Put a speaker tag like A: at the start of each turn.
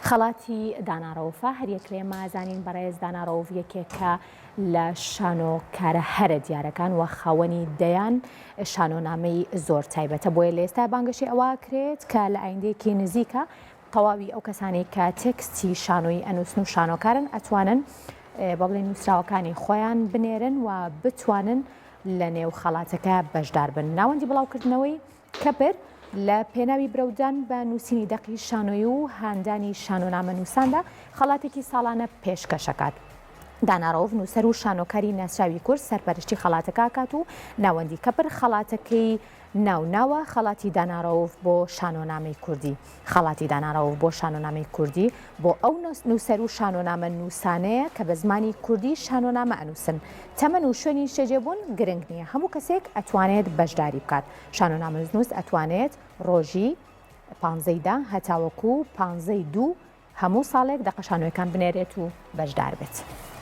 A: خەڵاتی داناڕەوفە هەر یەک لێمە زانین بەڕێز داناڕەوف یەکێکە لە شانۆکارە هەرە دیارەکان و خاوەنی دەیان شانۆنامەی زۆر تایبەتە بۆیە لە ئێستا بانگەشی ئەوە کرێت کە لە ئایندەیەکی نزیکە تەواوی ئەو کەسانی کە تێکستی شانۆی ئەنووسن و شانۆکارن ئەتوانن بە بڵێن نووسراوەکانی خۆیان بنێرن و بتوانن لە نێو خەڵاتەکە بەشدار بن. ناوەندی بڵاوکردنەوەی کەپر لە پێناوی برەودان بە نووسینی دەقی شانۆی و هاندانی شانۆنامە نووساندا خەڵاتێکی ساڵانە پێشکەشەکات. داناڕەوف نووسەر و شانۆکاری ناسراوی کورد سەرپەرشتی خەڵاتەکە کات و ناوەندی کەپر خەڵاتەکەی ناوناوە خەڵاتی داناڕەوف بۆ شانۆنامەی کوردی. خەڵاتی داناڕەوف بۆ شانۆنامەی کوردی بۆ ئەو نووسەر و شانۆنامە نووسانەیە کە بە زمانی کوردی شانۆنامە ئەنووسن. تەمەن و شوێنی شێجێبوون گرنگ نییە، هەموو کەسێک ئەتوانێت بەشداری بکات. شانۆنامە نووس ئەتوانێت ڕۆژی 15 هەتاوەکو 52 هەموو ساڵێک دەقە شانۆیەکان بنێرێت و بەشدار بێت.